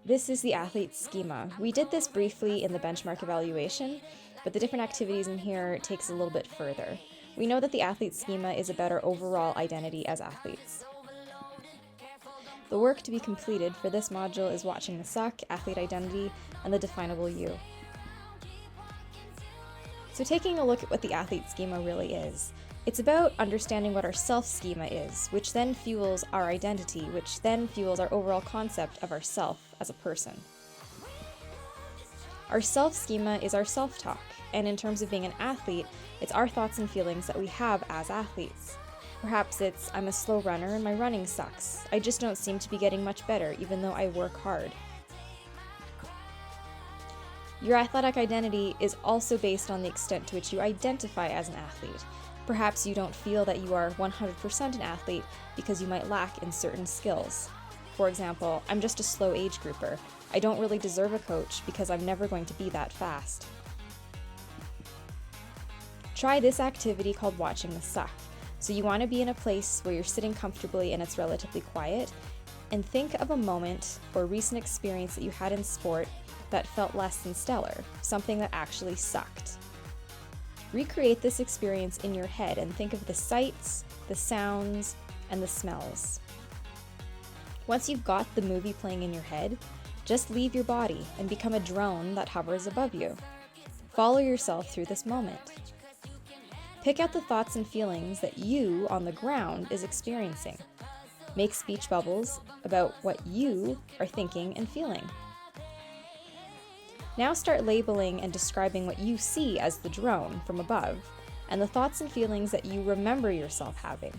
This is the athlete's schema. We did this briefly in the benchmark evaluation, but the different activities in here takes a little bit further. We know that the athlete's schema is about our overall identity as athletes. The work to be completed for this module is watching the suck, athlete identity, and the definable you. So taking a look at what the athlete schema really is, it's about understanding what our self-schema is, which then fuels our identity, which then fuels our overall concept of ourself as a person. Our self-schema is our self-talk, and in terms of being an athlete, it's our thoughts and feelings that we have as athletes. Perhaps it's, I'm a slow runner and my running sucks. I just don't seem to be getting much better, even though I work hard. Your athletic identity is also based on the extent to which you identify as an athlete. Perhaps you don't feel that you are 100% an athlete because you might lack in certain skills. For example, I'm just a slow age grouper. I don't really deserve a coach because I'm never going to be that fast. Try this activity called watching the suck. So you want to be in a place where you're sitting comfortably and it's relatively quiet, and think of a moment or recent experience that you had in sport that felt less than stellar, something that actually sucked. Recreate this experience in your head and think of the sights, the sounds, and the smells. Once you've got the movie playing in your head, just leave your body and become a drone that hovers above you. Follow yourself through this moment. Pick out the thoughts and feelings that you, on the ground, is experiencing. Make speech bubbles about what you are thinking and feeling. Now start labeling and describing what you see as the drone from above, and the thoughts and feelings that you remember yourself having.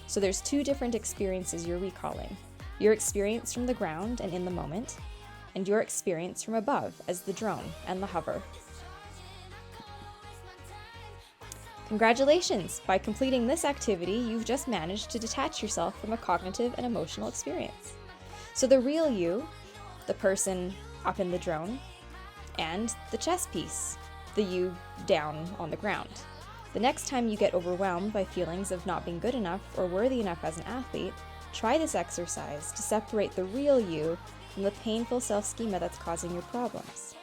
So there's two different experiences you're recalling. Your experience from the ground and in the moment, and your experience from above as the drone and the hover. Congratulations! By completing this activity, you've just managed to detach yourself from a cognitive and emotional experience. So the real you, the person up in the drone, and the chess piece, the you down on the ground. The next time you get overwhelmed by feelings of not being good enough or worthy enough as an athlete, try this exercise to separate the real you from the painful self-schema that's causing your problems.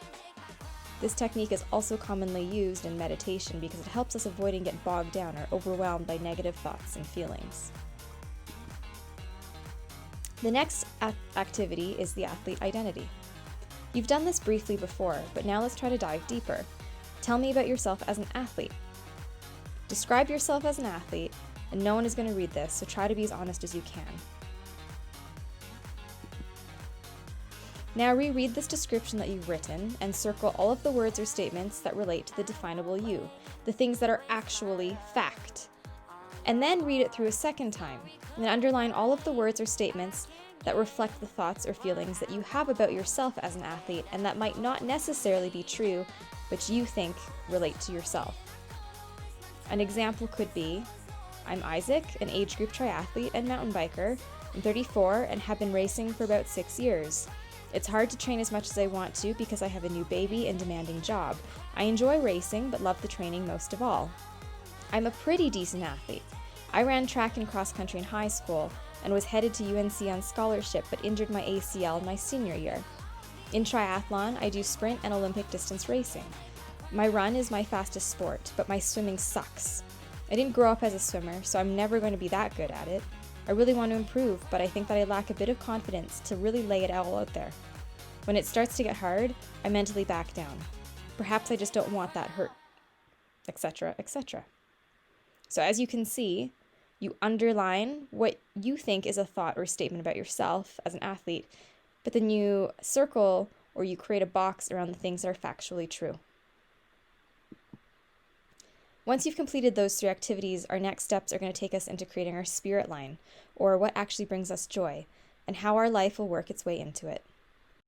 This technique is also commonly used in meditation because it helps us avoid and get bogged down or overwhelmed by negative thoughts and feelings. The next activity is the athlete identity. You've done this briefly before, but now let's try to dive deeper. Tell me about yourself as an athlete. Describe yourself as an athlete, and no one is going to read this, so try to be as honest as you can. Now reread this description that you've written and circle all of the words or statements that relate to the definable you, the things that are actually fact. And then read it through a second time, and underline all of the words or statements that reflect the thoughts or feelings that you have about yourself as an athlete and that might not necessarily be true, but you think relate to yourself. An example could be, I'm Isaac, an age group triathlete and mountain biker. I'm 34 and have been racing for about 6 years. It's hard to train as much as I want to because I have a new baby and demanding job. I enjoy racing but love the training most of all. I'm a pretty decent athlete. I ran track and cross country in high school and was headed to UNC on scholarship but injured my ACL in my senior year. In triathlon, I do sprint and Olympic distance racing. My run is my fastest sport, but my swimming sucks. I didn't grow up as a swimmer, so I'm never going to be that good at it. I really want to improve, but I think that I lack a bit of confidence to really lay it all out there. When it starts to get hard, I mentally back down. Perhaps I just don't want that hurt, etc., etc. So as you can see, you underline what you think is a thought or statement about yourself as an athlete, but then you circle or you create a box around the things that are factually true. Once you've completed those 3 activities, our next steps are going to take us into creating our spirit line, or what actually brings us joy, and how our life will work its way into it.